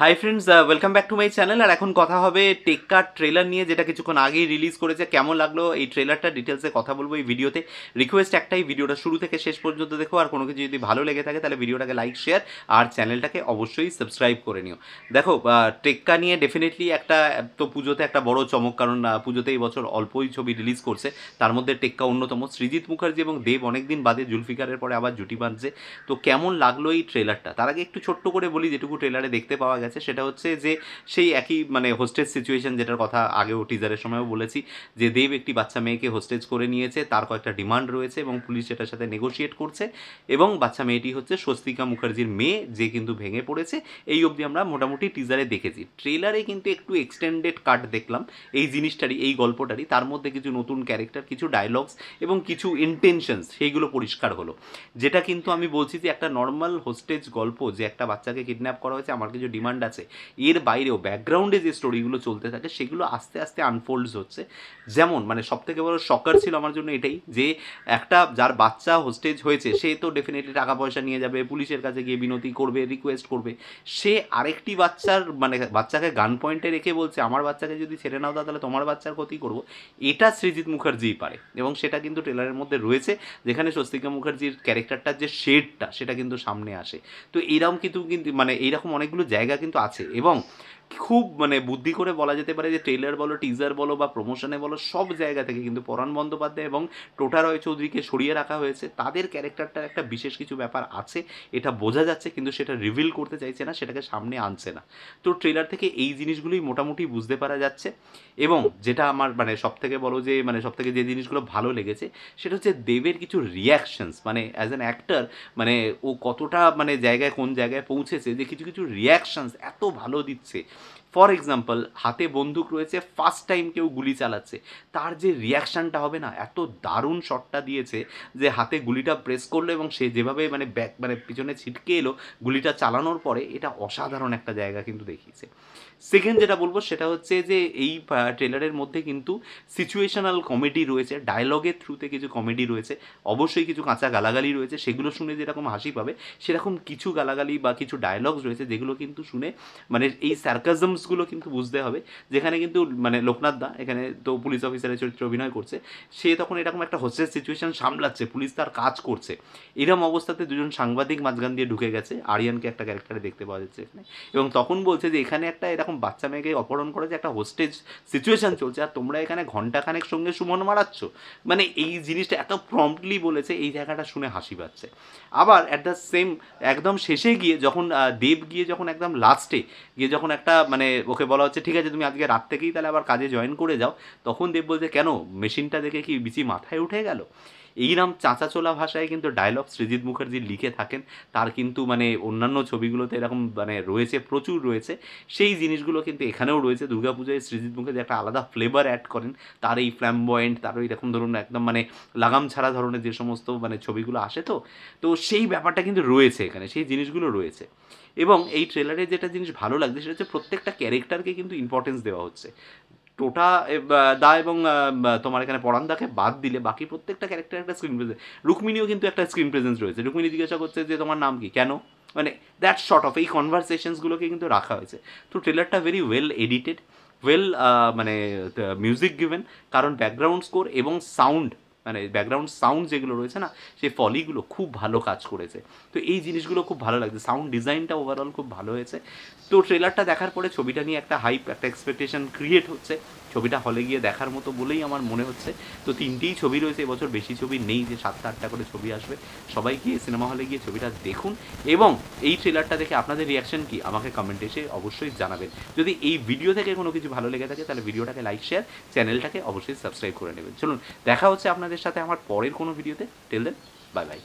High friends, welcome back to my channel. আর এখন কথা হবে টেক্কার ট্রেলার নিয়ে, যেটা কিছুক্ষণ আগেই রিলিজ করেছে। কেমন লাগলো এই ট্রেলারটা ডিটেলসে কথা বলবো এই ভিডিওতে। রিকোয়েস্ট একটাই, ভিডিওটা শুরু থেকে শেষ পর্যন্ত দেখো। আর কোনো কিছু যদি ভালো লেগে থাকে তাহলে ভিডিওটাকে লাইক, শেয়ার আর চ্যানেলটাকে অবশ্যই সাবস্ক্রাইব করে নিও। দেখো, টেক্কা নিয়ে ডেফিনেটলি একটা, তো পুজোতে একটা বড় চমক, কারণ পুজোতে এই বছর অল্পই ছবি রিলিজ করছে, তার মধ্যে টেক্কা অন্যতম। সৃজিত মুখার্জি এবং দেব অনেকদিন বাদে জুলফিকারের পরে আবার জুটি বাঁধছে। তো কেমন লাগলো এই ট্রেলারটা, তার আগে একটু ছোট্ট করে বলি। যেটুকু ট্রেলারে দেখতে পাওয়া গেছে সেটা হচ্ছে যে সেই একই মানে হোস্টেজ সিচুয়েশন, যেটার কথা আগেও টিজারের সময়ও বলেছি, যে দেব একটি বাচ্চা মেয়েকে হোস্টেজ করে নিয়েছে, তার কয়েকটা ডিমান্ড রয়েছে এবং পুলিশ সেটার সাথে নেগোশিয়েট করছে। এবং বাচ্চা মেয়েটি হচ্ছে স্বস্তিকা মুখার্জির মেয়ে, যে কিন্তু ভেঙে পড়েছে। এই অবধি আমরা মোটামুটি টিজারে দেখেছি। ট্রেলারে কিন্তু একটু এক্সটেন্ডেড কাট দেখলাম এই জিনিসটারই, এই গল্পটারই। তার মধ্যে কিছু নতুন ক্যারেক্টার, কিছু ডায়লগস এবং কিছু ইন্টেনশনস, সেইগুলো পরিষ্কার হলো। যেটা কিন্তু আমি বলছি যে একটা নর্মাল হোস্টেজ গল্প, যে একটা বাচ্চাকে কিডন্যাপ করা হয়েছে, আমার কিছু ডিমান্ড আছে, এর বাইরেও ব্যাকগ্রাউন্ডে যে স্টোরিগুলো চলতে থাকে সেগুলো আস্তে আস্তে আনফোল্ডস হচ্ছে। যেমন মানে সবথেকে বড় শকার ছিল আমার জন্য এটাই, যে একটা যার বাচ্চা হোস্টেজ হয়েছে সে তো ডেফিনেটলি টাকা পয়সা নিয়ে যাবে, পুলিশের কাছে গিয়ে বিনতি করবে, রিকোয়েস্ট করবে। সে আরেকটি বাচ্চার মানে বাচ্চাকে গান পয়েন্টে রেখে বলছে, আমার বাচ্চাকে যদি ছেড়ে নাও তাহলে তোমার বাচ্চার ক্ষতি করবো। এটা সৃজিত মুখার্জিই পারে, এবং সেটা কিন্তু ট্রেলারের মধ্যে রয়েছে, যেখানে স্বস্তিকা মুখার্জির ক্যারেক্টারটার যে শেডটা সেটা কিন্তু সামনে আসে। তো এইরকম কিন্তু কিন্তু মানে এইরকম অনেকগুলো জায়গা কিন্তু আছে। এবং খুব মানে বুদ্ধি করে বলা যেতে পারে যে ট্রেলার বলো, টিজার বলো বা প্রমোশনে বলো, সব জায়গা থেকে কিন্তু পরাণ বন্দ্যোপাধ্যায় এবং টোটা রয় চৌধুরীকে সরিয়ে রাখা হয়েছে। তাদের ক্যারেক্টারটার একটা বিশেষ কিছু ব্যাপার আছে, এটা বোঝা যাচ্ছে, কিন্তু সেটা রিভিল করতে চাইছে না, সেটাকে সামনে আনছে না। তো ট্রেলার থেকে এই জিনিসগুলোই মোটামুটি বুঝতে পারা যাচ্ছে। এবং যেটা আমার মানে সবথেকে বলো যে মানে সবথেকে যে জিনিসগুলো ভালো লেগেছে সেটা হচ্ছে দেবের কিছু রিয়াকশনস, মানে অ্যাজ অ্যান অ্যাক্টর, মানে ও কতটা মানে জায়গায় কোন জায়গায় পৌঁছেছে, যে কিছু কিছু রিয়াকশনস এত ভালো দিচ্ছে। ফর এক্সাম্পল, হাতে বন্দুক রয়েছে, ফার্স্ট টাইম কেউ গুলি চালাচ্ছে, তার যে রিয়াকশানটা হবে না, এত দারুণ শটটা দিয়েছে, যে হাতে গুলিটা প্রেস করলো এবং সে যেভাবে মানে ব্যাক মানে পিছনে ছিটকে এলো গুলিটা চালানোর পরে, এটা অসাধারণ একটা জায়গা কিন্তু দেখিয়েছে। সেকেন্ড যেটা বলবো সেটা হচ্ছে যে এই ট্রেলারের মধ্যে কিন্তু সিচুয়েশনাল কমেডি রয়েছে, ডায়লগের থ্রুতে কিছু কমেডি রয়েছে, অবশ্যই কিছু কাঁচা গালাগালি রয়েছে, সেগুলো শুনে যেরকম হাসি পাবে সেরকম কিছু গালাগালি বা কিছু ডায়লগস রয়েছে যেগুলো কিন্তু শুনে মানে এই স্যারকাজমসগুলো কিন্তু বুঝতে হবে। যেখানে কিন্তু মানে লোকনাথ দা এখানে তো পুলিশ অফিসারের চরিত্রে অভিনয় করছে, সে তখন এরকম একটা হোস্টেজ সিচুয়েশন সামলাচ্ছে, পুলিশ তার কাজ করছে, এরকম অবস্থাতে দুজন সাংবাদিক মাঝখান দিয়ে ঢুকে গেছে, আরিয়ানকে একটা ক্যারেক্টারে দেখতে পাওয়া যাচ্ছে এখানে। এবং তখন বলছে যে এখানে একটা এরকম বাচ্চা মেয়েকে অপহরণ করেছে, একটা হোস্টেজ সিচুয়েশন চলছে, আর তোমরা এখানে ঘন্টাখানেক সঙ্গে সুমন মারাচ্ছ। মানে এই জিনিসটা এত প্রম্পটলি বলেছে, এই জায়গাটা শুনে হাসি পাচ্ছে। আবার অ্যাট দ্য সেম একদম শেষে গিয়ে যখন দেব গিয়ে যখন একদম লাস্টে গিয়ে যখন একটা মানে ওকে বলা হচ্ছে ঠিক আছে তুমি আজকে রাত থেকেই তাহলে আবার কাজে জয়েন করে যাও, তখন দেব বলছে কেন, মেশিনটা দেখে কি বিচি মাথায় উঠে গেল। এইরকম চাঁচাচোলা ভাষায় কিন্তু ডায়লগ সৃজিত মুখার্জি লিখে থাকেন, তার কিন্তু মানে অন্যান্য ছবিগুলোতে এরকম মানে রয়েছে, প্রচুর রয়েছে। সেই জিনিসগুলো কিন্তু এখানেও রয়েছে। দুর্গাপুজোয় সৃজিত মুখার্জি একটা আলাদা ফ্লেভার অ্যাড করেন, তার এই ফ্ল্যামবয়েন্ট, তার ওই রকম ধরুন একদম মানে লাগাম ছাড়া ধরনের যে সমস্ত মানে ছবিগুলো আসে, তো তো সেই ব্যাপারটা কিন্তু রয়েছে এখানে, সেই জিনিসগুলো রয়েছে। এবং এই ট্রেলারে যেটা জিনিস ভালো লাগছে সেটা হচ্ছে প্রত্যেকটা ক্যারেক্টারকে কিন্তু ইম্পর্টেন্স দেওয়া হচ্ছে। টোটা দা এবং তোমার এখানে পরান্দাকে বাদ দিলে বাকি প্রত্যেকটা ক্যারেক্টার একটা স্ক্রিন প্রেজেন্স। রুক্মিণীও কিন্তু একটা স্ক্রিন প্রেজেন্স রয়েছে, রুক্মিণী জিজ্ঞাসা করছে যে তোমার নাম কি, কেন, মানে দ্যাট শর্ট অফ এই কনভারসেশনসগুলোকে কিন্তু রাখা হয়েছে। তো ট্রেলারটা ভেরি ওয়েল এডিটেড, ওয়েল মানে মিউজিক গিভেন, কারণ ব্যাকগ্রাউন্ড স্কোর এবং সাউন্ড মানে ব্যাকগ্রাউন্ড সাউন্ড যেগুলো রয়েছে না, সেই ফলিগুলো খুব ভালো কাজ করেছে। তো এই জিনিসগুলো খুব ভালো লাগছে, সাউন্ড ডিজাইনটা ওভারঅল খুব ভালো হয়েছে। তো ট্রেলারটা দেখার পরে ছবিটা নিয়ে একটা হাইপ, একটা এক্সপেকটেশন ক্রিয়েট হচ্ছে, ছবিটা হলে গিয়ে দেখার মতো বলেই আমার মনে হচ্ছে। তো তিনটেই ছবি রয়েছে এবছর, বেশি ছবি নেই যে 7টা-8টা করে ছবি আসবে। সবাই গিয়ে সিনেমা হলে গিয়ে ছবিটা দেখুন, এবং এই ট্রেলারটা দেখে আপনাদের রিয়াকশন কি আমাকে কমেন্টে এসে অবশ্যই জানাবেন। যদি এই ভিডিও থেকে কোনো কিছু ভালো লেগে থাকে তাহলে ভিডিওটাকে লাইক, শেয়ার, চ্যানেলটাকে অবশ্যই সাবস্ক্রাইব করে নেবেন। চলুন দেখা হচ্ছে আপনাদের সাথে আমার পরের কোনো ভিডিওতে। Till then, bye by.